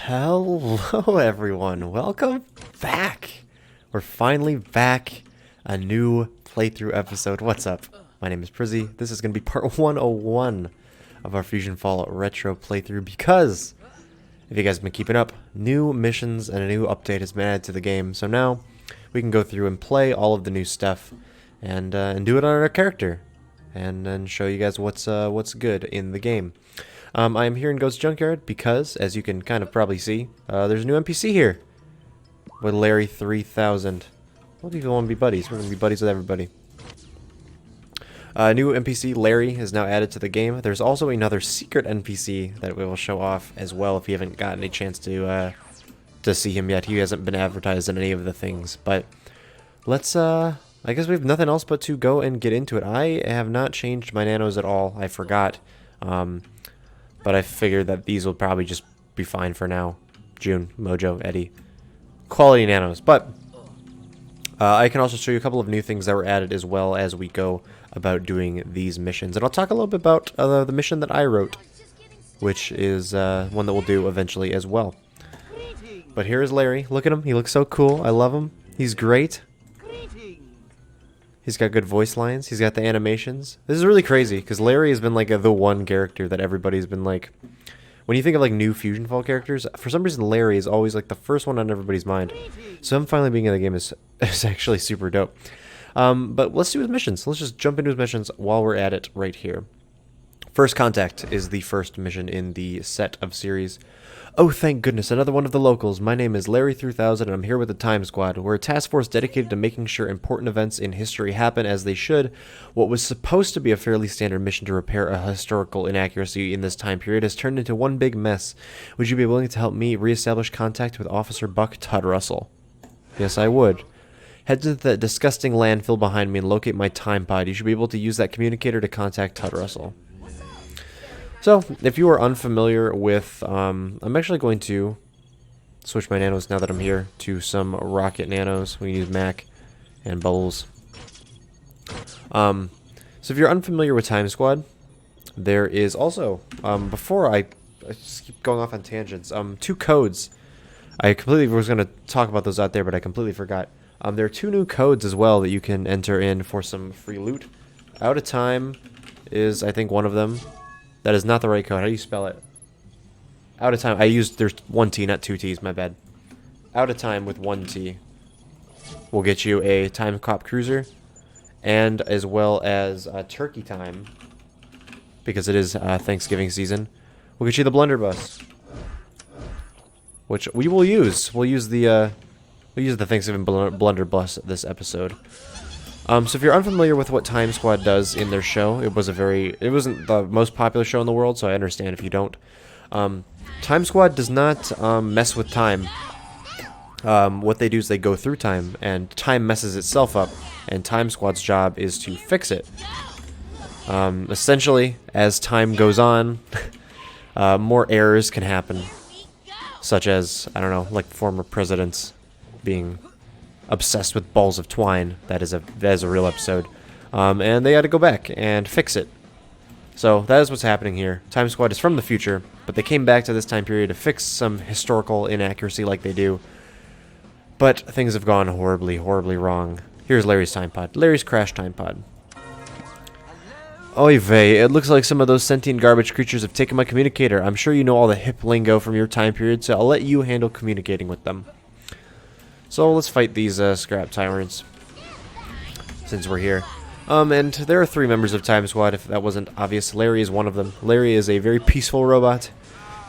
Hello everyone, welcome back. We're finally back. A new playthrough episode. What's up? My name is Prizzy. This is going to be part 101 of our FusionFall Retro playthrough because, if you guys have been keeping up, new missions and a new update has been added to the game. So now we can go through and play all of the new stuff and do it on our character and show you guys what's good in the game. I am here in Ghost Junkyard because, as you can kind of probably see, there's a new NPC here with Larry 3000. What if you want to be buddies? We're going to be buddies with everybody. New NPC Larry is now added to the game. There's also another secret NPC that we will show off as well if you haven't gotten a chance to see him yet. He hasn't been advertised in any of the things. But let's, I guess we have nothing else but to go and get into it. I have not changed my nanos at all. I forgot. But I figured that these will probably just be fine for now. June, Mojo, Eddie. Quality nanos. But I can also show you a couple of new things that were added as well as we go about doing these missions. And I'll talk a little bit about the mission that I wrote, which is one that we'll do eventually as well. But here is Larry. Look at him. He looks so cool. I love him. He's great. He's got good voice lines. He's got the animations. This is really crazy because Larry has been like the one character that everybody's been like. When you think of like new FusionFall characters, for some reason Larry is always like the first one on everybody's mind. So him finally being in the game is actually super dope. But let's do his missions. Let's just jump into his missions while we're at it right here. First Contact is the first mission in the set of series. Oh, thank goodness, another one of the locals. My name is Larry 3000 and I'm here with the Time Squad. We're a task force dedicated to making sure important events in history happen as they should. What was supposed to be a fairly standard mission to repair a historical inaccuracy in this time period has turned into one big mess. Would you be willing to help me reestablish contact with Officer Buck Todd Russell? Yes, I would. Head to the disgusting landfill behind me and locate my time pod. You should be able to use that communicator to contact Todd Russell. So, if you are unfamiliar with, I'm actually going to switch my nanos now that I'm here to some rocket nanos. We use Mac and Bubbles. So if you're unfamiliar with Time Squad, there is also, before I just keep going off on tangents, two codes. I completely was going to talk about those out there, but I completely forgot. There are two new codes as well that you can enter in for some free loot. Out of Time is, I think, one of them. That is not the right code. How do you spell it? Out of Time. There's one T, not two T's, my bad. Out of Time with one T will get you a Time Cop Cruiser, and as well as Turkey Time, because it is Thanksgiving season, we'll get you the Blunderbuss, which we will use. We'll use the Thanksgiving Blunderbuss this episode. So if you're unfamiliar with what Time Squad does in their show, it wasn't the most popular show in the world, so I understand if you don't. Time Squad does not mess with time. What they do is they go through time, and time messes itself up, and Time Squad's job is to fix it. Essentially, as time goes on, more errors can happen, such as, I don't know, like former presidents being obsessed with balls of twine. That is a real episode. And they had to go back and fix it. So that is what's happening here. Time Squad is from the future, but they came back to this time period to fix some historical inaccuracy like they do. But things have gone horribly, horribly wrong. Here's Larry's time pod. Larry's crash time pod. Oy vey, it looks like some of those sentient garbage creatures have taken my communicator. I'm sure you know all the hip lingo from your time period, so I'll let you handle communicating with them. So let's fight these scrap tyrants, since we're here. And there are three members of Time Squad, if that wasn't obvious. Larry is one of them. Larry is a very peaceful robot.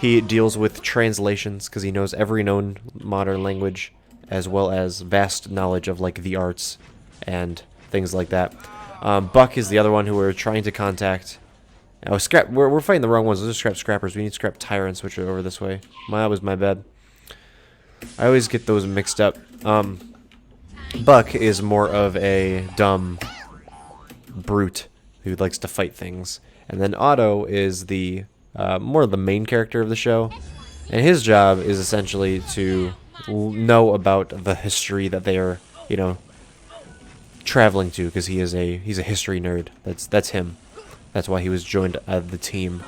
He deals with translations, because he knows every known modern language, as well as vast knowledge of, like, the arts and things like that. Buck is the other one who we're trying to contact. Oh, we're fighting the wrong ones. Those are scrappers. We need scrap tyrants, which are over this way. That was my bad. I always get those mixed up. Buck is more of a dumb brute who likes to fight things. And then Otto is the more of the main character of the show. And his job is essentially to know about the history that they are, traveling to, because he's a history nerd. That's him. That's why he was joined the team.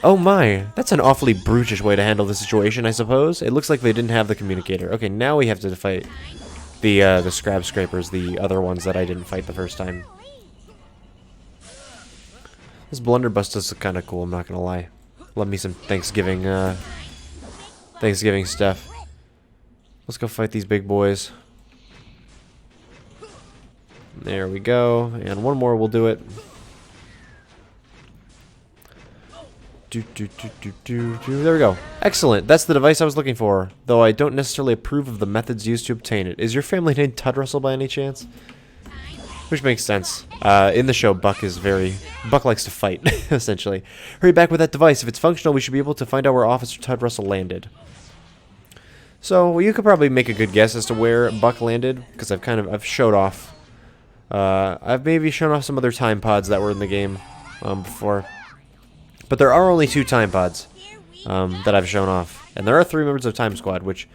Oh my, that's an awfully brutish way to handle the situation, I suppose. It looks like they didn't have the communicator. Okay, now we have to fight the scrab scrapers, the other ones that I didn't fight the first time. This blunderbuss is kind of cool, I'm not gonna lie. Love me some Thanksgiving stuff. Let's go fight these big boys. There we go, and one more will do it. There we go. Excellent. That's the device I was looking for, though I don't necessarily approve of the methods used to obtain it. Is your family named Tud Russell by any chance? Which makes sense. In the show, Buck likes to fight, essentially. Hurry back with that device. If it's functional, we should be able to find out where Officer Tud Russell landed. So, well, you could probably make a good guess as to where Buck landed, because I've showed off. I've maybe shown off some other time pods that were in the game before. But there are only 2 time pods that I've shown off. And there are 3 members of Time Squad, which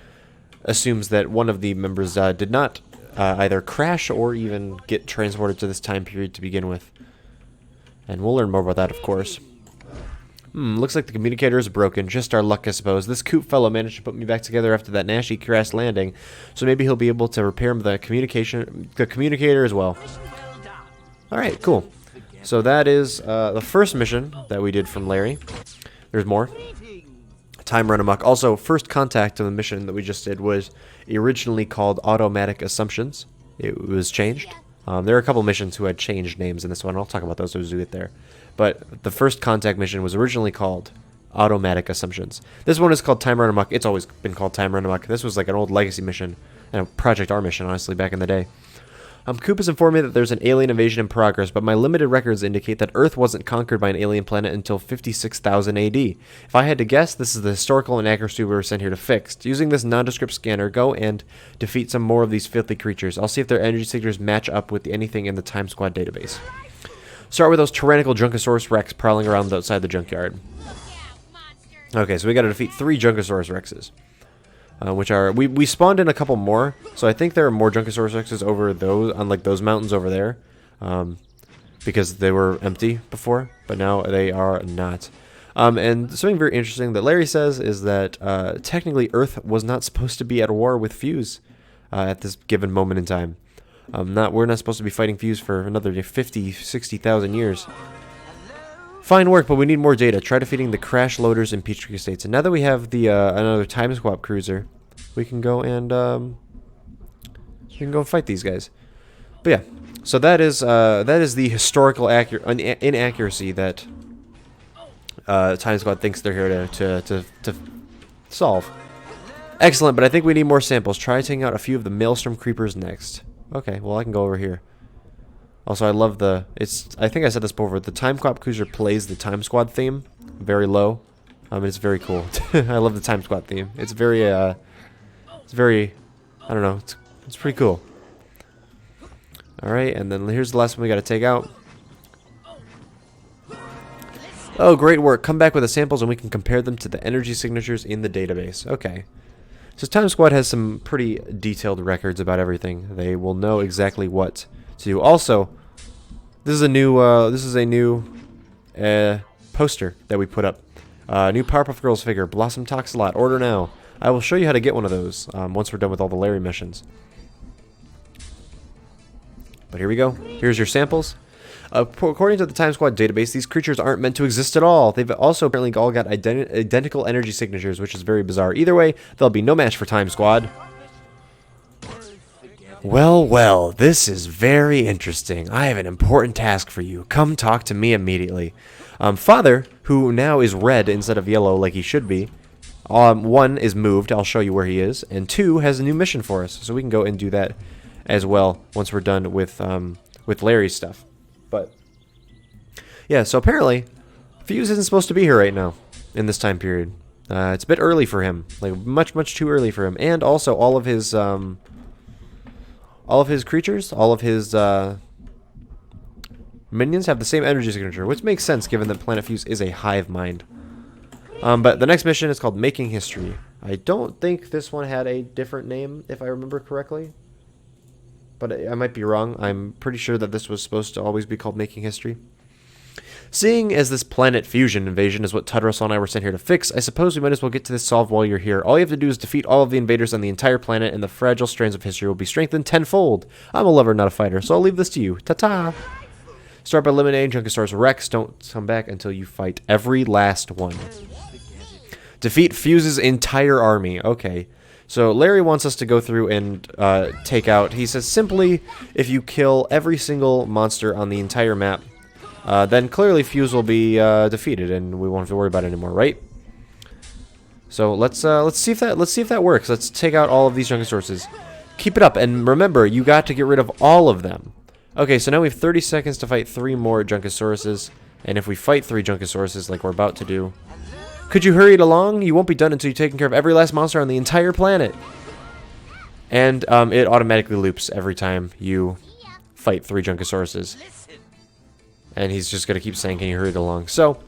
assumes that one of the members did not either crash or even get transported to this time period to begin with. And we'll learn more about that, of course. Looks like the communicator is broken. Just our luck, I suppose. This coop fellow managed to put me back together after that nasty crash landing, so maybe he'll be able to repair the communicator as well. Alright, cool. So that is the first mission that we did from Larry. There's more. Time Run Amok. Also, first contact of the mission that we just did was originally called Automatic Assumptions. It was changed. There are a couple missions who had changed names in this one. I'll talk about those as we get there. But the first contact mission was originally called Automatic Assumptions. This one is called Time Run Amok. It's always been called Time Run Amok. This was like an old legacy mission and a Project R mission, honestly, back in the day. Coop has informed me that there's an alien invasion in progress, but my limited records indicate that Earth wasn't conquered by an alien planet until 56,000 AD. If I had to guess, this is the historical inaccuracy we were sent here to fix. Using this nondescript scanner, go and defeat some more of these filthy creatures. I'll see if their energy signatures match up with anything in the Time Squad database. Start with those tyrannical Junkosaurus Rex prowling around outside the junkyard. Okay, so we gotta defeat 3 Junkosaurus Rexes. Which are, we spawned in a couple more, so I think there are more Junkosaurus Rexes over those, on like those mountains over there, because they were empty before, but now they are not. And something very interesting that Larry says is that technically Earth was not supposed to be at war with Fuse at this given moment in time. We're not supposed to be fighting Fuse for another 50, 60,000 years. Fine work, but we need more data. Try defeating the crash loaders in Peachtree Estates. And now that we have the another Time Squad cruiser, we can go and fight these guys. But yeah, so that is the historical inaccuracy that Time Squad thinks they're here to solve. Excellent, but I think we need more samples. Try taking out a few of the Maelstrom creepers next. Okay, well I can go over here. Also, I love I think I said this before, the Time Squad cruiser plays the Time Squad theme very low. It's very cool. I love the Time Squad theme. It's very, I don't know, it's pretty cool. Alright, and then here's the last one we gotta take out. Oh, great work. Come back with the samples and we can compare them to the energy signatures in the database. Okay. So Time Squad has some pretty detailed records about everything. They will know exactly what to do. Also, this is a new poster that we put up. New Powerpuff Girls figure, Blossom Talks a Lot. Order now. I will show you how to get one of those once we're done with all the Larry missions. But here we go. Here's your samples. According to the Time Squad database, these creatures aren't meant to exist at all. They've also apparently all got identical energy signatures, which is very bizarre. Either way, they'll be no match for Time Squad. Well, well, this is very interesting. I have an important task for you. Come talk to me immediately. Father, who now is red instead of yellow like he should be, 1 is moved. I'll show you where he is. And 2 has a new mission for us. So we can go and do that as well once we're done with Larry's stuff. But yeah, so apparently Fuse isn't supposed to be here right now in this time period. It's a bit early for him, like much too early for him. And also all of his creatures, all of his minions have the same energy signature, which makes sense given that Planet Fuse is a hive mind. But the next mission is called Making History. I don't think this one had a different name, if I remember correctly. But I might be wrong. I'm pretty sure that this was supposed to always be called Making History. Seeing as this planet fusion invasion is what Tud Russell and I were sent here to fix, I suppose we might as well get to this solved while you're here. All you have to do is defeat all of the invaders on the entire planet, and the fragile strands of history will be strengthened tenfold. I'm a lover, not a fighter, so I'll leave this to you. Ta-ta! Start by eliminating Junkosaurus Rex. Don't come back until you fight every last one. Defeat Fuse's entire army. Okay. So Larry wants us to go through and take out... He says simply, if you kill every single monster on the entire map, then clearly Fuse will be defeated, and we won't have to worry about it anymore, right? So let's see if that works. Let's take out all of these Junkosauruses. Keep it up, and remember, you got to get rid of all of them. Okay, so now we have 30 seconds to fight 3 more Junkosauruses, and if we fight 3 Junkosauruses like we're about to do, could you hurry it along? You won't be done until you've taken care of every last monster on the entire planet. And it automatically loops every time you fight 3 Junkosauruses. And he's just going to keep saying, can you hurry it along? So,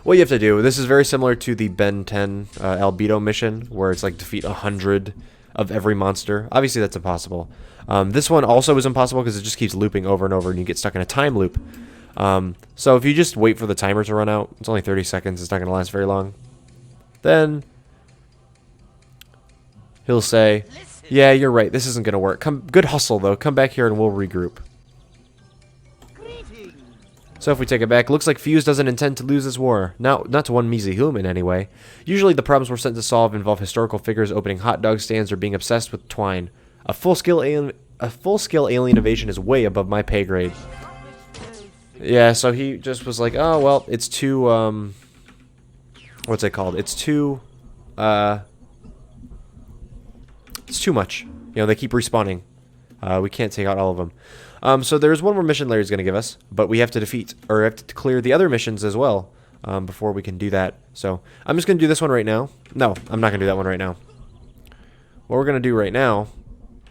what you have to do, this is very similar to the Ben 10 Albedo mission, where it's like defeat 100 of every monster. Obviously, that's impossible. This one also is impossible because it just keeps looping over and over, and you get stuck in a time loop. So if you just wait for the timer to run out, it's only 30 seconds, it's not going to last very long. Then he'll say, yeah, you're right, this isn't going to work. Good hustle, though. Come back here and we'll regroup. So if we take it back, looks like Fuse doesn't intend to lose this war. Not to one measly human, anyway. Usually the problems we're sent to solve involve historical figures opening hot dog stands or being obsessed with twine. A full-scale alien invasion is way above my pay grade. Yeah, so he just was like, oh, well, it's too, what's it called? It's too much. You know, they keep respawning. We can't take out all of them. So there's one more mission Larry's going to give us, but we have to defeat, or have to clear the other missions as well, before we can do that. So I'm just going to do this one right now. No, I'm not going to do that one right now. What we're going to do right now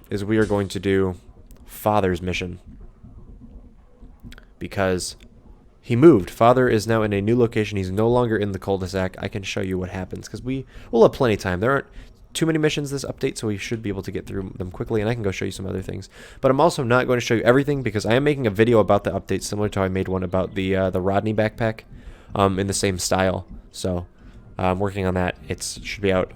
is we are going to do Father's mission. Because he moved. Father is now in a new location. He's no longer in the cul-de-sac. I can show you what happens, because we'll have plenty of time. There aren't too many missions this update, so we should be able to get through them quickly, and I can go show you some other things. But I'm also not going to show you everything, because I am making a video about the update, similar to how I made one about the Rodney backpack, in the same style. So I'm working on that. It should be out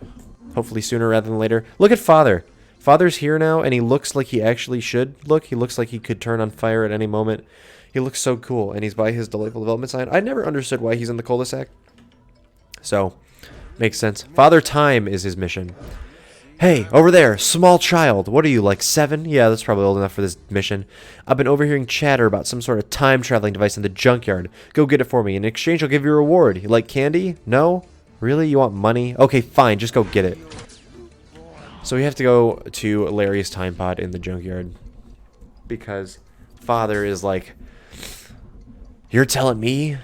hopefully sooner rather than later. Look at Father. Father's here now, and he looks like he actually should look. He looks like he could turn on fire at any moment. He looks so cool, and he's by his delightful development sign. I never understood why he's in the cul-de-sac. So, makes sense. Father Time is his mission. Hey, over there, small child. What are you, like 7? Yeah, that's probably old enough for this mission. I've been overhearing chatter about some sort of time-traveling device in the junkyard. Go get it for me. In exchange, I'll give you a reward. You like candy? No? Really? You want money? Okay, fine. Just go get it. So we have to go to Larry's time pod in the junkyard. Because Father is like, you're telling me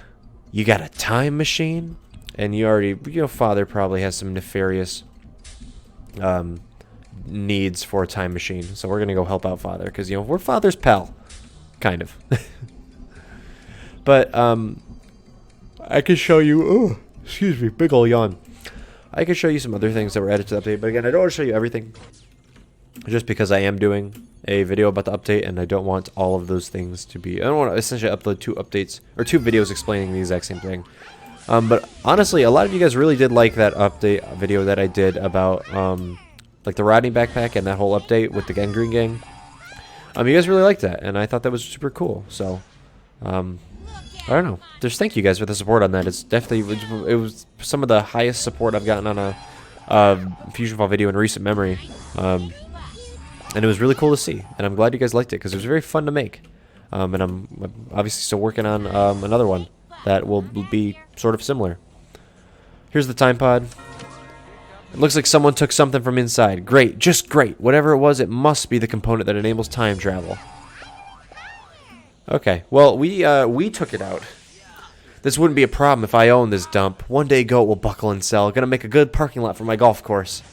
you got a time machine? And you already, Father probably has some nefarious needs for a time machine. So we're going to go help out Father. Because, we're Father's pal. Kind of. But, I could show you, excuse me, big ol' yawn. I could show you some other things that were added to the update. But again, I don't want to show you everything. Just because I am doing a video about the update, and I don't want all of those things to be... I don't want to essentially upload 2 updates, or 2 videos explaining the exact same thing. But honestly, a lot of you guys really did like that update video that I did about, like the Rodney backpack and that whole update with the Gangrene Gang. You guys really liked that, and I thought that was super cool. So, I don't know. Just thank you guys for the support on that. It's definitely... It was some of the highest support I've gotten on a FusionFall video in recent memory. And it was really cool to see, and I'm glad you guys liked it, because it was very fun to make. And I'm obviously still working on another one that will be sort of similar. Here's the time pod. It looks like someone took something from inside. Great, just great. Whatever it was, it must be the component that enables time travel. Okay, well, we took it out. This wouldn't be a problem if I owned this dump. One day Goat will buckle and sell. Gonna make a good parking lot for my golf course.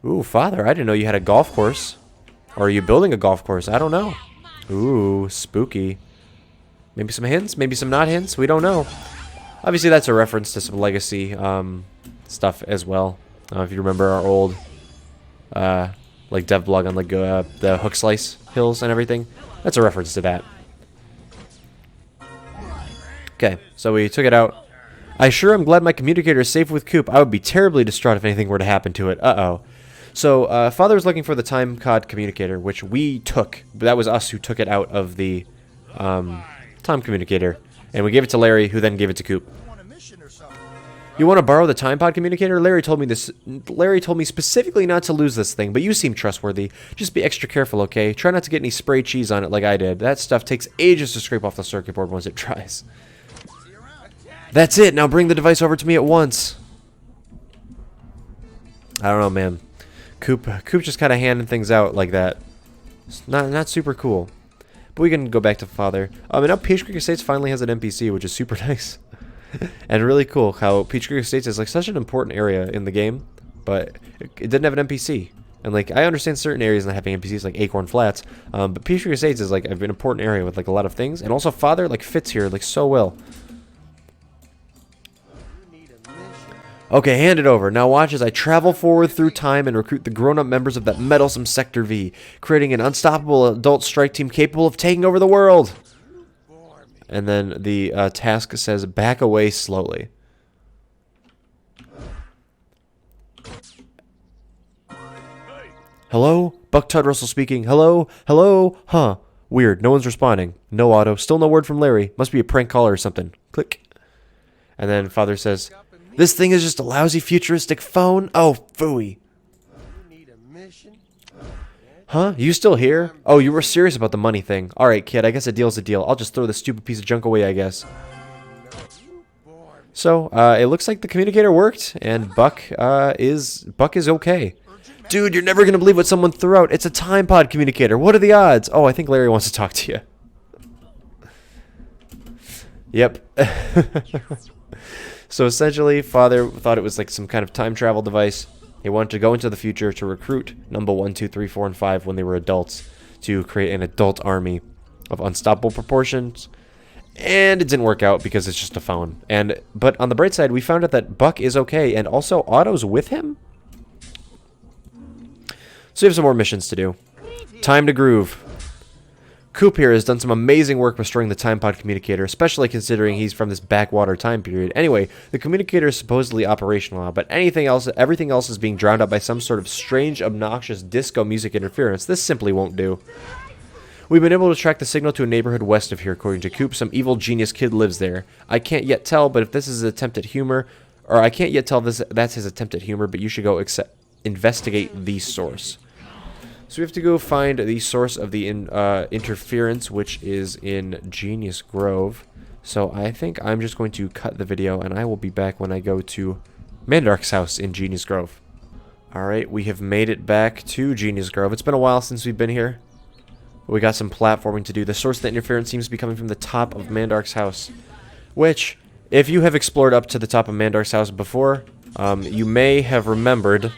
Ooh, Father, I didn't know you had a golf course. Or are you building a golf course? I don't know. Ooh, spooky. Maybe some hints? Maybe some not hints? We don't know. Obviously, that's a reference to some legacy stuff as well. If you remember our old like dev blog on like the Hook Slice hills and everything. That's a reference to that. Okay, so we took it out. I sure am glad my communicator is safe with Coop. I would be terribly distraught if anything were to happen to it. Uh-oh. So, Father was looking for the time cod communicator, which we took. That was us who took it out of the time communicator. And we gave it to Larry, who then gave it to Coop. You want to borrow the time pod communicator? Larry told me this. Larry told me specifically not to lose this thing, but you seem trustworthy. Just be extra careful, okay? Try not to get any spray cheese on it like I did. That stuff takes ages to scrape off the circuit board once it dries. That's it. Now bring the device over to me at once. I don't know, man. Coop just kind of handing things out like that. It's not super cool. But we can go back to Father. And now Peach Creek Estates finally has an NPC, which is super nice. And really cool how Peach Creek Estates is like such an important area in the game, but it didn't have an NPC. And like I understand certain areas not having NPCs like Acorn Flats, but Peach Creek Estates is like an important area with like a lot of things, and also Father like fits here like so well. Okay, hand it over. Now watch as I travel forward through time and recruit the grown-up members of that meddlesome Sector V, creating an unstoppable adult strike team capable of taking over the world. And then the task says, back away slowly. Hello? Buck Todd Russell speaking. Hello? Hello? Huh. Weird. No one's responding. No auto. Still no word from Larry. Must be a prank caller or something. Click. And then Father says, this thing is just a lousy futuristic phone? Oh, phooey. Huh? You still here? Oh, you were serious about the money thing. Alright, kid, I guess a deal's a deal. I'll just throw this stupid piece of junk away, I guess. So, it looks like the communicator worked, and Buck is okay. Dude, you're never gonna believe what someone threw out. It's a time pod communicator. What are the odds? Oh, I think Larry wants to talk to you. Yep. So essentially, Father thought it was like some kind of time travel device. He wanted to go into the future to recruit number 1, 2, 3, 4, and 5 when they were adults to create an adult army of unstoppable proportions. And it didn't work out because it's just a phone. But on the bright side, we found out that Buck is okay and also Otto's with him. So we have some more missions to do. Time to groove. Coop here has done some amazing work restoring the time pod communicator, especially considering he's from this backwater time period. Anyway, the communicator is supposedly operational now, but everything else is being drowned out by some sort of strange, obnoxious disco music interference. This simply won't do. We've been able to track the signal to a neighborhood west of here, according to Coop. Some evil genius kid lives there. I can't yet tell, but if this is an attempt at humor, or I can't yet tell if that's his attempt at humor, but you should go investigate the source. So we have to go find the source of the interference, which is in Genius Grove. So I think I'm just going to cut the video, and I will be back when I go to Mandark's house in Genius Grove. Alright, we have made it back to Genius Grove. It's been a while since we've been here. But we got some platforming to do. The source of the interference seems to be coming from the top of Mandark's house. Which, if you have explored up to the top of Mandark's house before, you may have remembered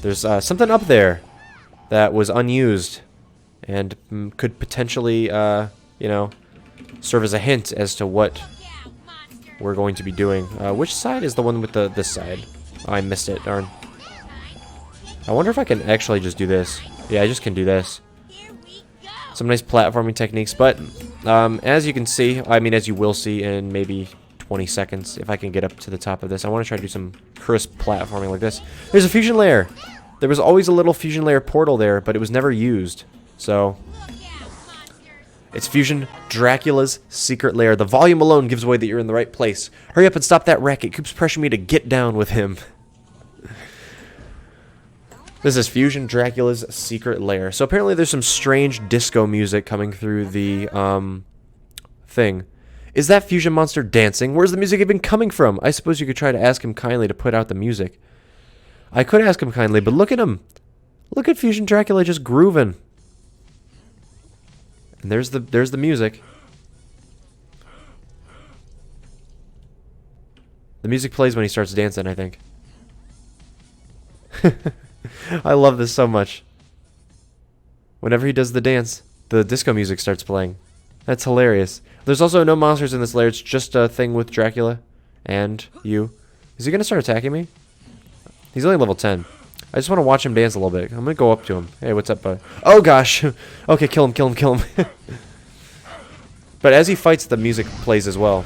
there's something up there that was unused and could potentially, you know, serve as a hint as to what we're going to be doing. Which side is the one with this side? Oh, I missed it, darn. I wonder if I can actually just do this. Yeah, I just can do this. Some nice platforming techniques, but as you can see, I mean, as you will see in maybe 20 seconds, if I can get up to the top of this, I want to try to do some crisp platforming like this. There's a fusion layer! There was always a little fusion layer portal there, but it was never used. So, it's Fusion Dracula's secret lair. The volume alone gives away that you're in the right place. Hurry up and stop that racket. Coop's pressuring me to get down with him. This is Fusion Dracula's secret lair. So apparently there's some strange disco music coming through the thing. Is that Fusion monster dancing? Where's the music even coming from? I suppose you could try to ask him kindly to put out the music. I could ask him kindly, but look at him. Look at Fusion Dracula just grooving. And there's the music. The music plays when he starts dancing, I think. I love this so much. Whenever he does the dance, the disco music starts playing. That's hilarious. There's also no monsters in this lair. It's just a thing with Dracula and you. Is he going to start attacking me? He's only level 10. I just want to watch him dance a little bit. I'm going to go up to him. Hey, what's up, bud? Oh, gosh. Okay, kill him. But as he fights, the music plays as well.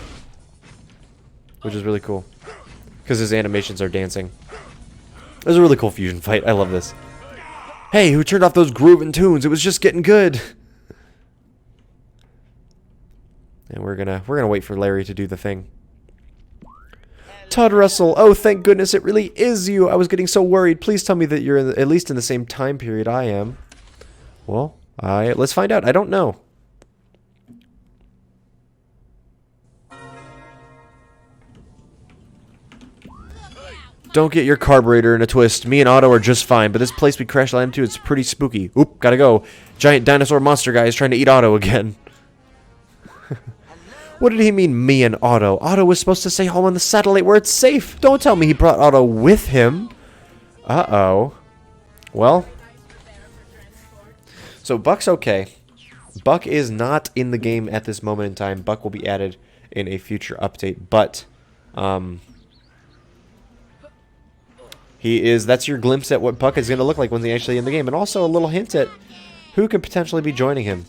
which is really cool. Because his animations are dancing. It was a really cool fusion fight. I love this. Hey, who turned off those grooving tunes? It was just getting good. And we're gonna wait for Larry to do the thing. Todd Russell, oh thank goodness it really is you. I was getting so worried. Please tell me that you're at least in the same time period I am. Well, let's find out. I don't know. Don't get your carburetor in a twist. Me and Otto are just fine, but this place we crash landed to is pretty spooky. Oop, gotta go. Giant dinosaur monster guy is trying to eat Otto again. What did he mean, me and Otto? Otto was supposed to stay home on the satellite where it's safe. Don't tell me he brought Otto with him. Uh-oh. Well. So Buck's okay. Buck is not in the game at this moment in time. Buck will be added in a future update, but that's your glimpse at what Buck is going to look like when he's actually in the game, and also a little hint at who could potentially be joining him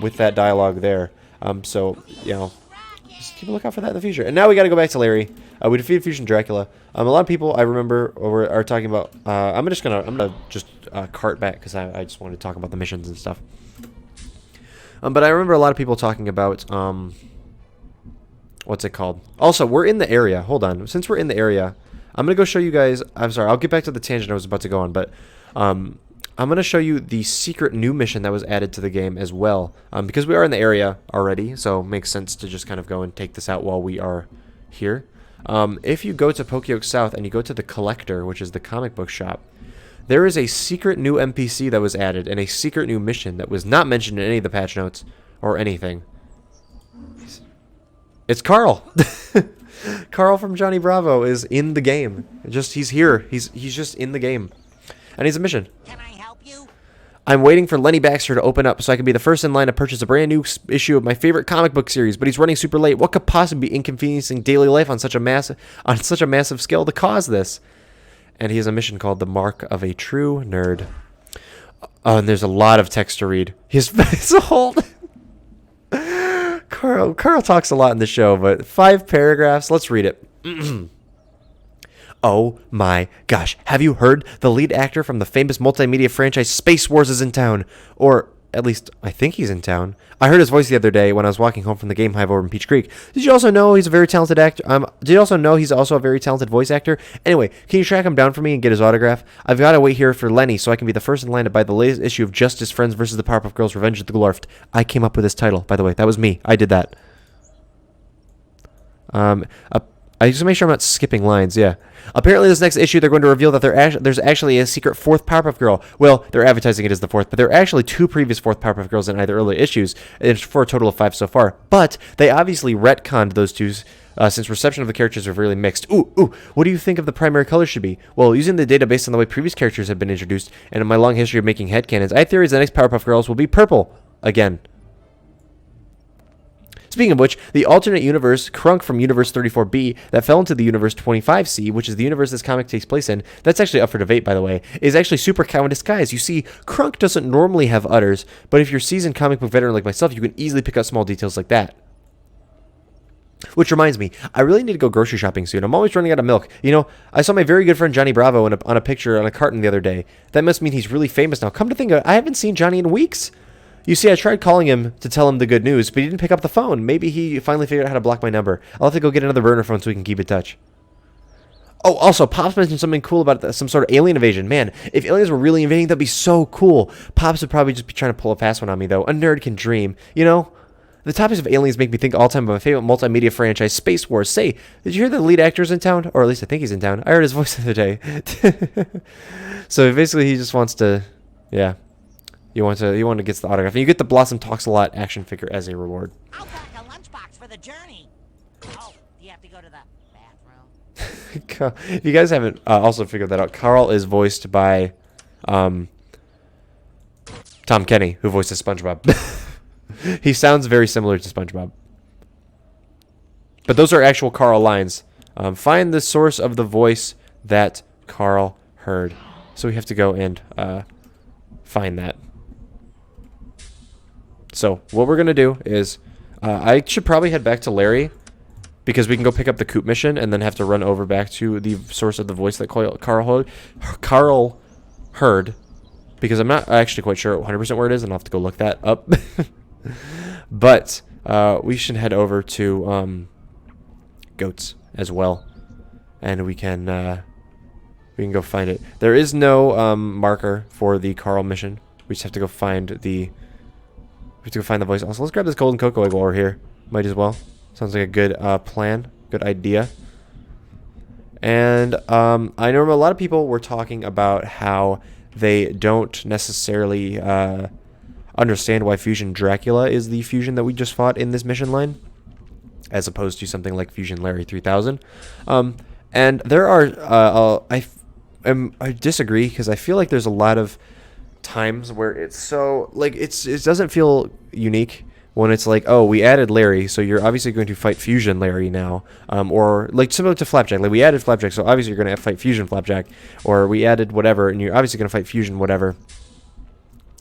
with that dialogue there. So, you know, just keep a lookout for that in the future. And now we got to go back to Larry. We defeated Fusion Dracula. A lot of people I remember are talking about. I'm gonna cart back because I just wanted to talk about the missions and stuff. But I remember a lot of people talking about what's it called? Also, we're in the area. Hold on. Since we're in the area, I'm gonna go show you guys. I'm sorry. I'll get back to the tangent I was about to go on, but I'm going to show you the secret new mission that was added to the game as well. Because we are in the area already, so it makes sense to just kind of go and take this out while we are here. If you go to Pokeoke South and you go to the Collector, which is the comic book shop, there is a secret new NPC that was added and a secret new mission that was not mentioned in any of the patch notes or anything. It's Carl! Carl from Johnny Bravo is in the game. He's here. He's just in the game. And he's a mission. Can I help you? I'm waiting for Lenny Baxter to open up so I can be the first in line to purchase a brand new issue of my favorite comic book series, but he's running super late. What could possibly be inconveniencing daily life on such a massive scale to cause this? And he has a mission called The Mark of a True Nerd. Oh, and there's a lot of text to read. His whole Carl talks a lot in the show, but 5 paragraphs. Let's read it. Oh my gosh, have you heard? The lead actor from the famous multimedia franchise Space Wars is in town. Or, at least, I think he's in town. I heard his voice the other day when I was walking home from the game hive over in Peach Creek. Did you also know he's a very talented actor? Did you also know he's also a very talented voice actor? Anyway, can you track him down for me and get his autograph? I've got to wait here for Lenny so I can be the first in line to buy the latest issue of Justice Friends vs. the Powerpuff Girls Revenge of the Glorfed. I came up with this title, by the way. That was me. I did that. I just make sure I'm not skipping lines, yeah. Apparently this next issue they're going to reveal that there's actually a secret 4th Powerpuff Girl. Well, they're advertising it as the 4th, but there are actually 2 previous 4th Powerpuff Girls in either early issues, and for a total of 5 so far. But they obviously retconned those 2 since reception of the characters are really mixed. Ooh, what do you think of the primary color should be? Well, using the data based on the way previous characters have been introduced, and in my long history of making headcanons, I have theories the next Powerpuff Girls will be purple. Again. Speaking of which, the alternate universe, Krunk from Universe 34B, that fell into the Universe 25C, which is the universe this comic takes place in, that's actually up for debate, by the way, is actually Super Cow in disguise. You see, Krunk doesn't normally have udders, but if you're a seasoned comic book veteran like myself, you can easily pick up small details like that. Which reminds me, I really need to go grocery shopping soon. I'm always running out of milk. You know, I saw my very good friend Johnny Bravo on a picture on a carton the other day. That must mean he's really famous now. Come to think of it, I haven't seen Johnny in weeks. You see, I tried calling him to tell him the good news, but he didn't pick up the phone. Maybe he finally figured out how to block my number. I'll have to go get another burner phone so we can keep in touch. Oh, also, Pops mentioned something cool about some sort of alien invasion. Man, if aliens were really invading, that'd be so cool. Pops would probably just be trying to pull a fast one on me, though. A nerd can dream. You know? The topics of aliens make me think all the time of my favorite multimedia franchise, Space Wars. Say, did you hear the lead actor's in town? Or at least I think he's in town. I heard his voice the other day. So basically, he just wants to, yeah. You want to get the autograph, and you get the Blossom Talks a Lot action figure as a reward. I'll pack a lunchbox for the journey. Oh, do you have to go to the bathroom? If you guys haven't also figured that out, Carl is voiced by Tom Kenny, who voices SpongeBob. He sounds very similar to SpongeBob. But those are actual Carl lines. Find the source of the voice that Carl heard. So we have to go and find that. So what we're going to do is I should probably head back to Larry because we can go pick up the Coop mission and then have to run over back to the source of the voice that Carl heard, because I'm not actually quite sure 100% where it is, and I'll have to go look that up. But we should head over to Goats as well, and we can go find it. There is no marker for the Carl mission. We just have to go find the voice. Also, let's grab this golden cocoa egg while we're here. Might as well. Sounds like a good plan, good idea. And I know a lot of people were talking about how they don't necessarily understand why Fusion Dracula is the fusion that we just fought in this mission line, as opposed to something like Fusion Larry 3000. And there are, I disagree, because I feel like there's a lot of times where it's so, like, it doesn't feel unique when it's like, oh, we added Larry, so you're obviously going to fight Fusion Larry now, or like similar to Flapjack, like we added Flapjack, so obviously you're going to fight Fusion Flapjack, or we added whatever, and you're obviously going to fight Fusion whatever.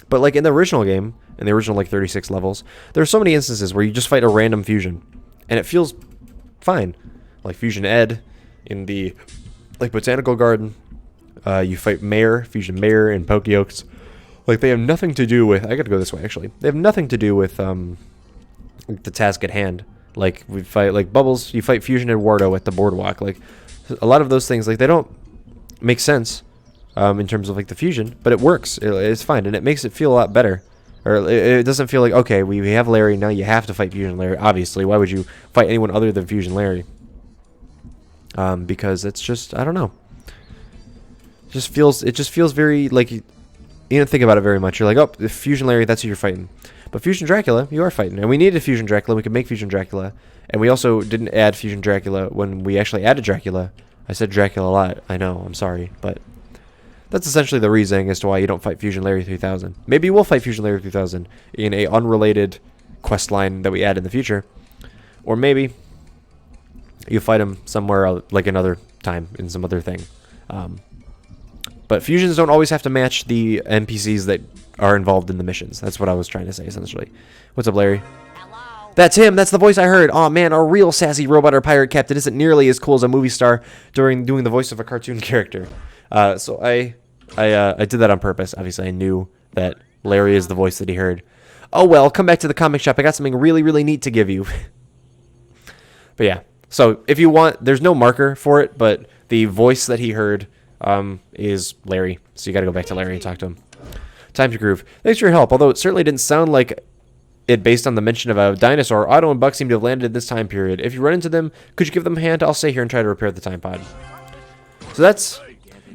But like in the original game, in the original like 36 levels, there are so many instances where you just fight a random fusion, and it feels fine. Like Fusion Ed in the like Botanical Garden, you fight Mayor, Fusion Mayor, and Pokeokes. Like, they have nothing to do with... I gotta go this way, actually. They have nothing to do with the task at hand. Like, we fight... Like, Bubbles, you fight Fusion Eduardo at the boardwalk. Like, a lot of those things, like, they don't make sense in terms of, like, the fusion. But it works. It's fine. And it makes it feel a lot better. Or it doesn't feel like, okay, we have Larry, now you have to fight Fusion Larry. Obviously, why would you fight anyone other than Fusion Larry? Because it's just... I don't know. It just feels very, like... You don't think about it very much. You're like, oh, the Fusion Larry, that's who you're fighting. But Fusion Dracula, you are fighting. And we needed Fusion Dracula. We could make Fusion Dracula. And we also didn't add Fusion Dracula when we actually added Dracula. I said Dracula a lot. I know. I'm sorry. But that's essentially the reasoning as to why you don't fight Fusion Larry 3000. Maybe we'll fight Fusion Larry 3000 in a unrelated quest line that we add in the future. Or maybe you fight him somewhere like another time in some other thing. But fusions don't always have to match the NPCs that are involved in the missions. That's what I was trying to say, essentially. What's up, Larry? Hello? That's him. That's the voice I heard. Oh man, our real sassy robot or pirate captain isn't nearly as cool as a movie star during doing the voice of a cartoon character. So I did that on purpose. Obviously, I knew that Larry is the voice that he heard. Oh well, come back to the comic shop. I got something really, really neat to give you. But yeah, so if you want, there's no marker for it, but the voice that he heard is Larry. So you got to go back to Larry and talk to him. Time to groove. Thanks for your help. Although it certainly didn't sound like it based on the mention of a dinosaur, Otto and Buck seem to have landed in this time period. If you run into them, could you give them a hand? I'll stay here and try to repair the time pod. So that's...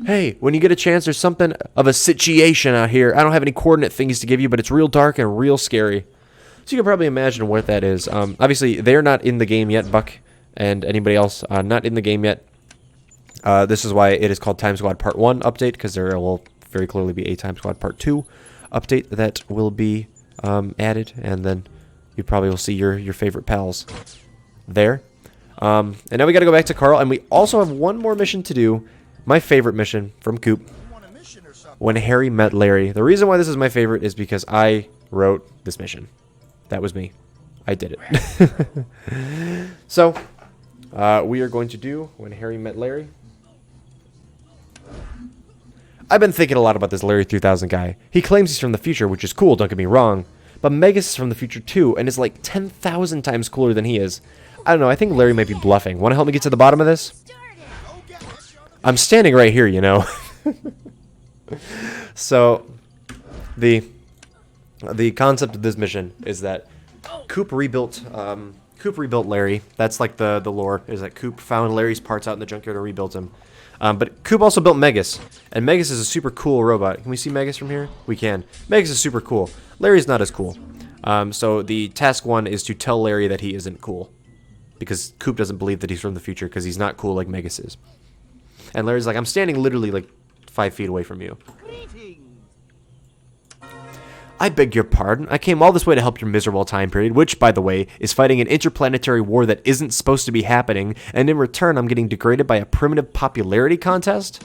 Hey, when you get a chance, there's something of a situation out here. I don't have any coordinate things to give you, but it's real dark and real scary. So you can probably imagine what that is. Obviously, they're not in the game yet, Buck and anybody else. Not in the game yet. This is why it is called Time Squad Part 1 update, because there will very clearly be a Time Squad Part 2 update that will be added, and then you probably will see your favorite pals there. And now we got to go back to Carl, and we also have one more mission to do. My favorite mission from Coop. When Harry Met Larry. The reason why this is my favorite is because I wrote this mission. That was me. I did it. So, we are going to do When Harry Met Larry. I've been thinking a lot about this Larry 3000 guy. He claims he's from the future, which is cool, don't get me wrong. But Megas is from the future too, and is like 10,000 times cooler than he is. I don't know, I think Larry might be bluffing. Want to help me get to the bottom of this? I'm standing right here, you know. So, the concept of this mission is that Coop rebuilt Larry. That's like the lore, is that Coop found Larry's parts out in the junkyard and rebuilt him. But Coop also built Megas, and Megas is a super cool robot. Can we see Megas from here? We can. Megas is super cool. Larry's not as cool. So the task one is to tell Larry that he isn't cool, because Coop doesn't believe that he's from the future because he's not cool like Megas is. And Larry's like, I'm standing literally like 5 feet away from you. I beg your pardon. I came all this way to help your miserable time period, which, by the way, is fighting an interplanetary war that isn't supposed to be happening, and in return I'm getting degraded by a primitive popularity contest?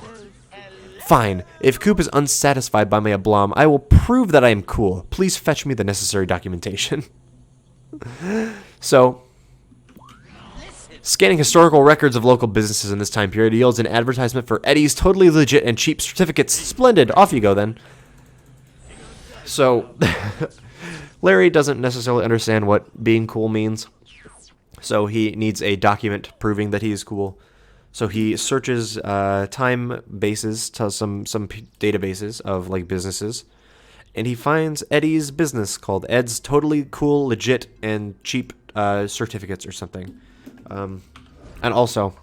Fine. If Coop is unsatisfied by my aplomb, I will prove that I am cool. Please fetch me the necessary documentation. So, Scanning historical records of local businesses in this time period yields an advertisement for Eddie's totally legit and cheap certificates. Splendid. Off you go then. So, Larry doesn't necessarily understand what being cool means. So he needs a document proving that he is cool. So he searches time bases to some databases of like businesses, and he finds Eddie's business called Ed's Totally Cool, Legit, and Cheap Certificates or something. And also,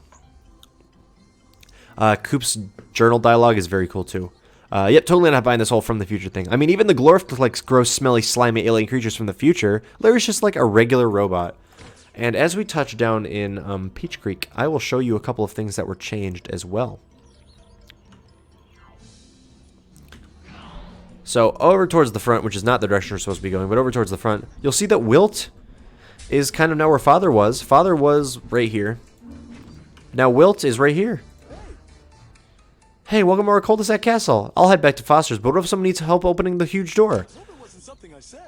Coop's journal dialogue is very cool too. Yep, totally not buying this whole from the future thing. I mean, even the glorfed like gross, smelly, slimy alien creatures from the future, Larry's just like a regular robot. And as we touch down in Peach Creek, I will show you a couple of things that were changed as well. So over towards the front, which is not the direction we're supposed to be going, but over towards the front, you'll see that Wilt is kind of now where Father was. Father was right here. Now Wilt is right here. Hey, welcome to our cul-de-sac castle. I'll head back to Foster's, but what if someone needs help opening the huge door?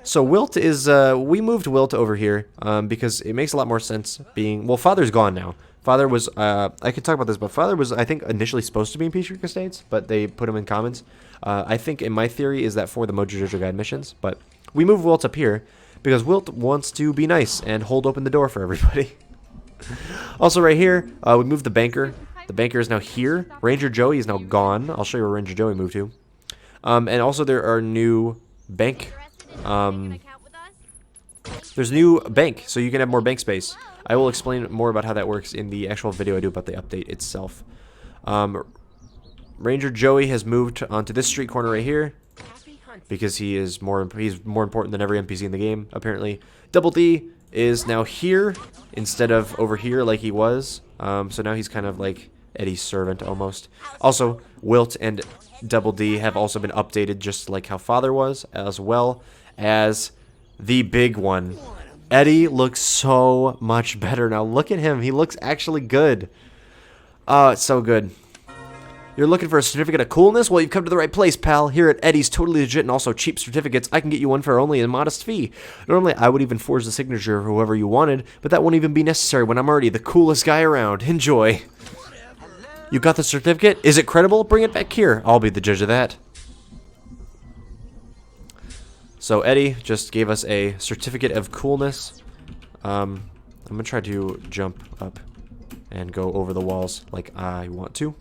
So Wilt is, we moved Wilt over here, because it makes a lot more sense being, well, Father's gone now. Father was, I could talk about this, but Father was, I think, initially supposed to be in Peach Creek Estates, but they put him in Commons. I think, in my theory, is that for the Mojo Jojo Guide missions, but we moved Wilt up here, because Wilt wants to be nice and hold open the door for everybody. Also right here, we moved the banker. The banker is now here. Ranger Joey is now gone. I'll show you where Ranger Joey moved to. And also there are new bank, there's new bank, so you can have more bank space. I will explain more about how that works in the actual video I do about the update itself. Ranger Joey has moved onto this street corner right here because he's more important than every NPC in the game, apparently. Double D is now here instead of over here like he was. So now he's kind of like Eddie's servant almost. Also, Wilt and Double D have also been updated just like how Father was, as well as the big one. Eddie looks so much better now. Look at him. He looks actually good. Oh, it's so good. You're looking for a certificate of coolness? Well, you've come to the right place, pal. Here at Eddie's Totally Legit and also Cheap Certificates, I can get you one for only a modest fee. Normally, I would even forge the signature of whoever you wanted, but that won't even be necessary when I'm already the coolest guy around. Enjoy. You got the certificate? Is it credible? Bring it back here. I'll be the judge of that. So Eddie just gave us a certificate of coolness. I'm going to try to jump up and go over the walls like I want to.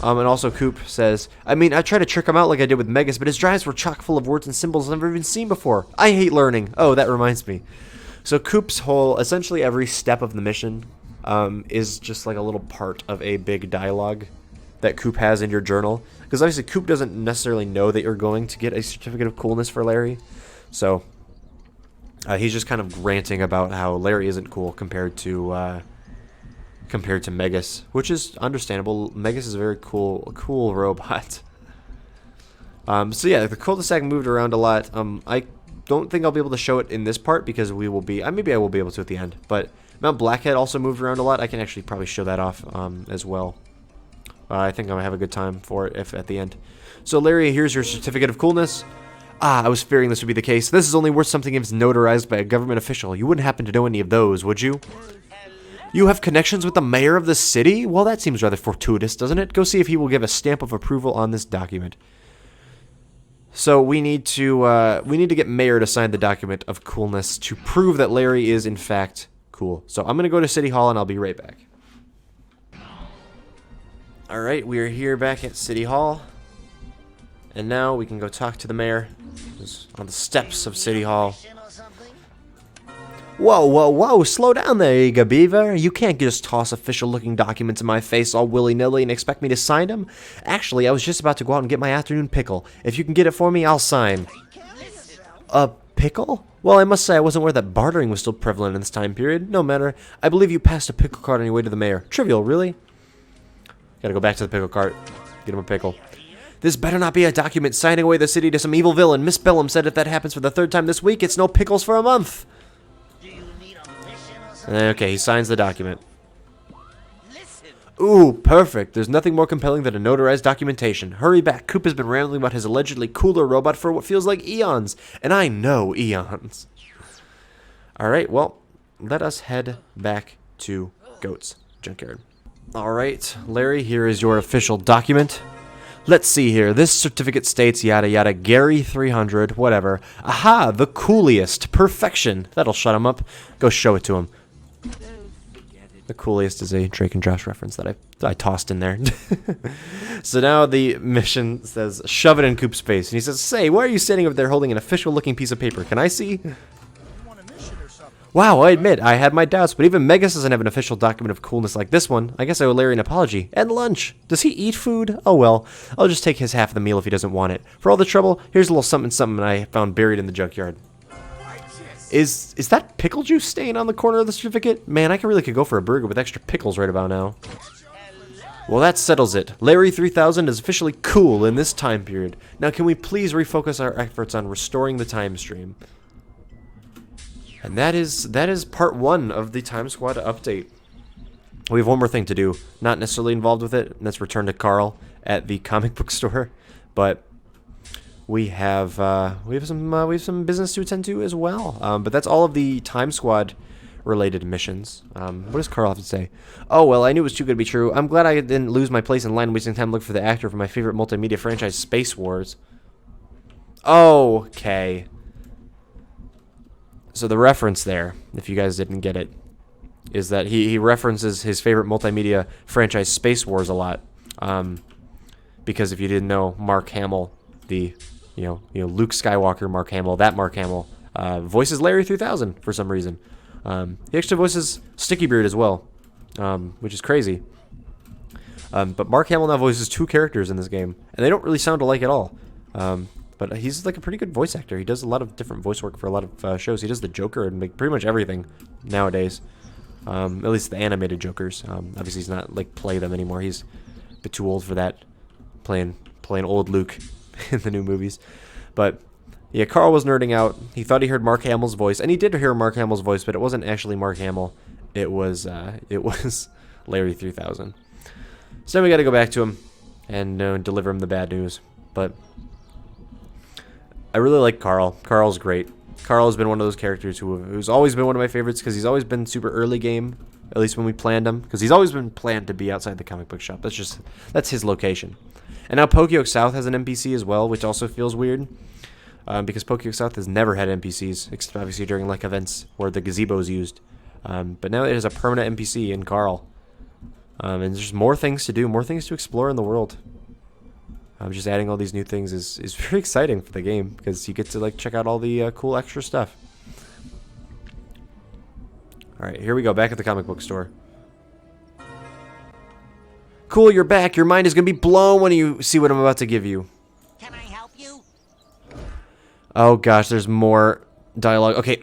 And also Coop says, I mean, I tried to trick him out like I did with Megas, but his drives were chock full of words and symbols I've never even seen before. I hate learning. Oh, that reminds me. So Coop's whole, essentially every step of the mission is just like a little part of a big dialogue that Coop has in your journal. Because obviously Coop doesn't necessarily know that you're going to get a certificate of coolness for Larry. So he's just kind of ranting about how Larry isn't cool compared to Megas, which is understandable. Megas is a very cool robot. So yeah, the cul-de-sac moved around a lot. I don't think I'll be able to show it in this part because we will be, maybe I will be able to at the end, but Mount Blackhead also moved around a lot. I can actually probably show that off as well. I think I'm going to have a good time for it if at the end. So Larry, here's your certificate of coolness. I was fearing this would be the case. This is only worth something if it's notarized by a government official. You wouldn't happen to know any of those, would you? You have connections with the mayor of the city? Well, that seems rather fortuitous, doesn't it? Go see if he will give a stamp of approval on this document. So we need to get Mayor to sign the document of coolness to prove that Larry is in fact cool. So I'm gonna go to City Hall and I'll be right back. All right, we are here back at City Hall, and now we can go talk to the mayor. Who's on the steps of City Hall. Whoa, whoa, whoa, slow down there, Eager Beaver. You can't just toss official-looking documents in my face all willy-nilly and expect me to sign them. Actually, I was just about to go out and get my afternoon pickle. If you can get it for me, I'll sign. A pickle? Well, I must say I wasn't aware that bartering was still prevalent in this time period. No matter. I believe you passed a pickle cart on your way to the mayor. Trivial, really? Gotta go back to the pickle cart. Get him a pickle. This better not be a document signing away the city to some evil villain. Miss Bellum said if that happens for the third time this week, it's no pickles for a month. Okay, he signs the document. Ooh, perfect. There's nothing more compelling than a notarized documentation. Hurry back. Coop has been rambling about his allegedly cooler robot for what feels like eons. And I know eons. Alright, well, let us head back to Goats junkyard. All right, Larry, here is your official document. Let's see here. This certificate states yada yada, Gary 300, whatever. Aha, the coolest. Perfection. That'll shut him up. Go show it to him. The coolest is a Drake and Josh reference that I tossed in there. So now the mission says, shove it in Coop's face. And he says, say, why are you standing over there holding an official-looking piece of paper? Can I see? Wow, I admit, I had my doubts, but even Megas doesn't have an official document of coolness like this one. I guess I owe Larry an apology. And lunch. Does he eat food? Oh well, I'll just take his half of the meal if he doesn't want it. For all the trouble, here's a little something I found buried in the junkyard. Is that pickle juice stain on the corner of the certificate? Man, I could go for a burger with extra pickles right about now. Well, that settles it. Larry 3000 is officially cool in this time period. Now, can we please refocus our efforts on restoring the time stream? And that is part 1 of the Time Squad update. We have one more thing to do, not necessarily involved with it, and that's return to Carl at the comic book store. But we have some business to attend to as well. But that's all of the Time Squad related missions. What does Carl have to say? Oh well, I knew it was too good to be true. I'm glad I didn't lose my place in line wasting time looking for the actor for my favorite multimedia franchise, Space Wars. Okay. So the reference there, if you guys didn't get it, is that he references his favorite multimedia franchise, Space Wars, a lot. Because if you didn't know, Mark Hamill, the Luke Skywalker, Mark Hamill, that Mark Hamill, voices Larry 3000 for some reason. He actually voices Sticky Beard as well, which is crazy. But Mark Hamill now voices 2 characters in this game, and they don't really sound alike at all. But he's like a pretty good voice actor. He does a lot of different voice work for a lot of shows. He does the Joker and pretty much everything nowadays. At least the animated Jokers. Obviously, he's not like play them anymore. He's a bit too old for that, playing old Luke in the new movies. But yeah, Carl was nerding out. He thought he heard Mark Hamill's voice, and he did hear Mark Hamill's voice, but it wasn't actually Mark Hamill. It was Larry 3000. So then we got to go back to him and deliver him the bad news. But I really like Carl. Carl's great. Carl has been one of those characters who's always been one of my favorites because he's always been super early game, at least when we planned him, because he's always been planned to be outside the comic book shop. That's his location. And now Pokio South has an NPC as well, which also feels weird, because Pokio South has never had NPCs, except obviously during like events where the gazebo is used. But now it has a permanent NPC in Carl. And there's more things to do, more things to explore in the world. Just adding all these new things is very exciting for the game because you get to like check out all the cool extra stuff. All right, here we go, back at the comic book store. Cool, you're back. Your mind is gonna be blown when you see what I'm about to give you. Can I help you? Oh gosh, there's more dialogue. Okay,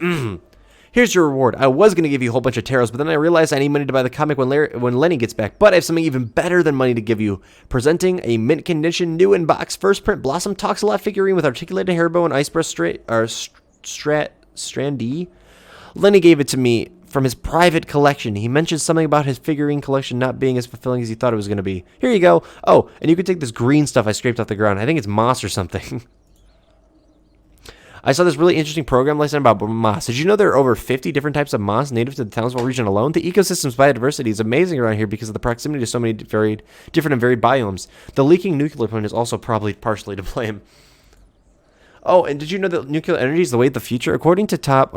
here's your reward. I was going to give you a whole bunch of taros, but then I realized I need money to buy the comic when Lenny gets back. But I have something even better than money to give you. Presenting a mint condition, new in box, first print Blossom Talks a Lot figurine with articulated hairbow and ice breast Strandy. Lenny gave it to me from his private collection. He mentioned something about his figurine collection not being as fulfilling as he thought it was going to be. Here you go. Oh, and you can take this green stuff I scraped off the ground. I think it's moss or something. I saw this really interesting program last night about moss. Did you know there are over 50 different types of moss native to the Townsville region alone? The ecosystem's biodiversity is amazing around here because of the proximity to so many different and varied biomes. The leaking nuclear plant is also probably partially to blame. Oh, and did you know that nuclear energy is the way of the future? According to top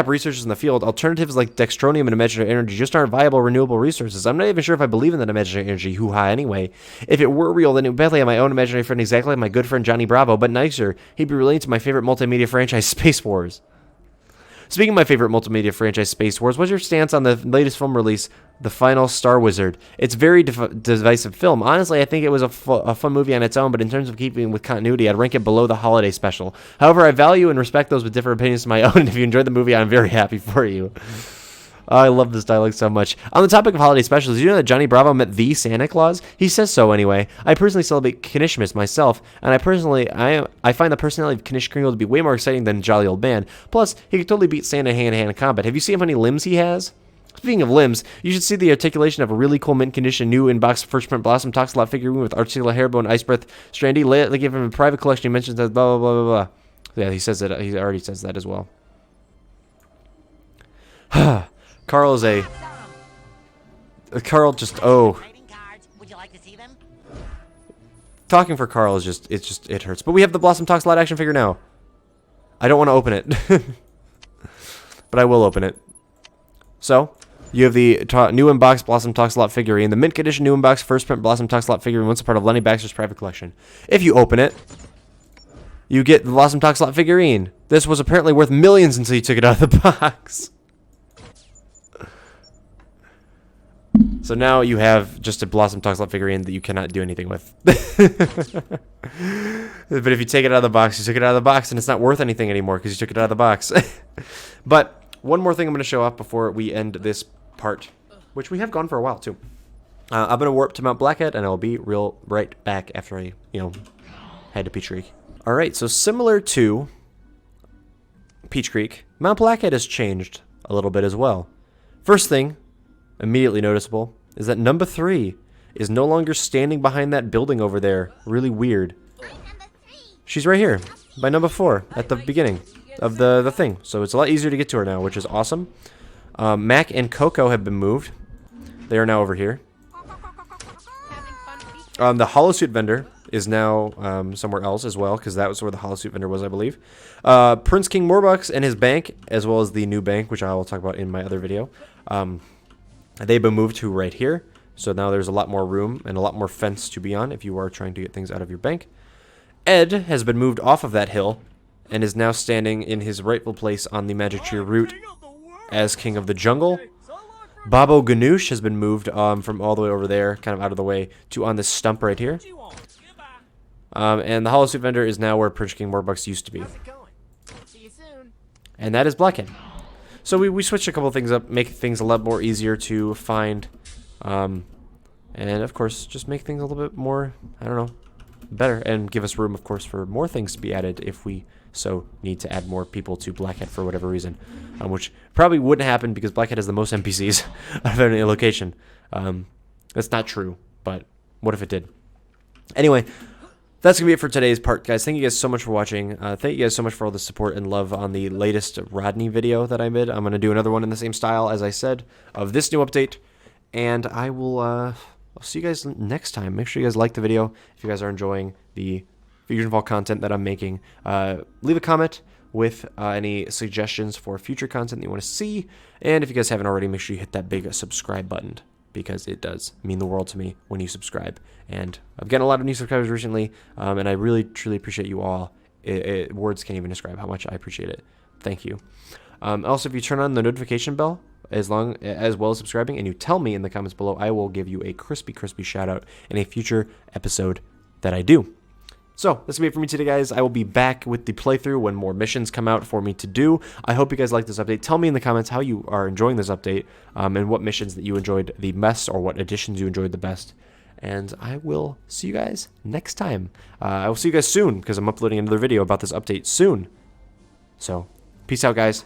researchers in the field, alternatives like dextronium and imaginary energy just aren't viable renewable resources. I'm not even sure if I believe in that imaginary energy, hoo-ha anyway. If it were real, then it would badly have my own imaginary friend exactly like my good friend Johnny Bravo, but nicer. He'd be related to my favorite multimedia franchise, Space Wars. Speaking of my favorite multimedia franchise, Space Wars, what's your stance on the latest film release, The Final Star Wizard? It's a very divisive film. Honestly, I think it was a fun movie on its own, but in terms of keeping with continuity, I'd rank it below the holiday special. However, I value and respect those with different opinions to my own, and if you enjoyed the movie, I'm very happy for you. I love this dialogue so much. On the topic of holiday specials, did you know that Johnny Bravo met the Santa Claus? He says so anyway. I personally celebrate Kanishmas myself, and I find the personality of Kanish Kringle to be way more exciting than Jolly Old Man. Plus, he could totally beat Santa hand-to-hand combat. Have you seen how many limbs he has? Speaking of limbs, you should see the articulation of a really cool mint condition new in-box first print Blossom Talks a Lot figurine with articulate hairbow and ice breath Strandy. They give him a private collection. He mentions that blah, blah, blah, blah, blah. Yeah, he says that. He already says that as well. Carl is a... Carl just... Oh. Trading cards. Would you like to see them? Talking for Carl is just... It hurts. But we have the Blossom Talks live action figure now. I don't want to open it. But I will open it. So, you have the new in-box Blossom Talks lot figurine. The mint condition new in-box first print Blossom Talks lot figurine once a part of Lenny Baxter's private collection. If you open it, you get the Blossom Talks lot figurine. This was apparently worth millions until you took it out of the box. So now you have just a Blossom Talks lot figurine that you cannot do anything with. But if you take it out of the box, you took it out of the box, and it's not worth anything anymore because you took it out of the box. But one more thing I'm going to show off before we end this part, which we have gone for a while too. I'm going to warp to Mount Blackhead, and I'll be right back after I, head to Peach Creek. All right, so similar to Peach Creek, Mount Blackhead has changed a little bit as well. First thing, immediately noticeable, is that number 3 is no longer standing behind that building over there. Really weird. She's right here, by number 4, at the beginning of the thing. So it's a lot easier to get to her now, which is awesome. Mac and Coco have been moved. They are now over here. The holosuit vendor is now somewhere else as well, because that was where the holosuit vendor was, I believe. Prince King Morbucks and his bank, as well as the new bank, which I will talk about in my other video. They've been moved to right here. So now there's a lot more room and a lot more fence to be on if you are trying to get things out of your bank. Ed has been moved off of that hill and is now standing in his rightful place on the Magic Tree route as King of the Jungle. Babo Ganoush has been moved from all the way over there, kind of out of the way, to on this stump right here. And the holosuit vendor is now where Prince King Morbucks used to be. And that is Blackhead. So we switched a couple of things up, make things a lot more easier to find. And of course, just make things a little bit more, I don't know, better. And give us room, of course, for more things to be added if we so need to add more people to Blackhead for whatever reason. Which probably wouldn't happen because Blackhead has the most NPCs of any location. That's not true, but what if it did? Anyway, that's going to be it for today's part, guys. Thank you guys so much for watching. Thank you guys so much for all the support and love on the latest Rodney video that I made. I'm going to do another one in the same style, as I said, of this new update. And I will I'll see you guys next time. Make sure you guys like the video if you guys are enjoying the FusionFall content that I'm making. Leave a comment with any suggestions for future content that you want to see. And if you guys haven't already, make sure you hit that big subscribe button, because it does mean the world to me when you subscribe. And I've gotten a lot of new subscribers recently, and I really, truly appreciate you all. Words can't even describe how much I appreciate it. Thank you. Also, if you turn on the notification bell, as well as subscribing, and you tell me in the comments below, I will give you a crispy shout out in a future episode that I do. So, that's going to be it for me today, guys. I will be back with the playthrough when more missions come out for me to do. I hope you guys like this update. Tell me in the comments how you are enjoying this update, and what missions that you enjoyed the best, or what additions you enjoyed the best. And I will see you guys next time. I will see you guys soon, because I'm uploading another video about this update soon. So, peace out, guys.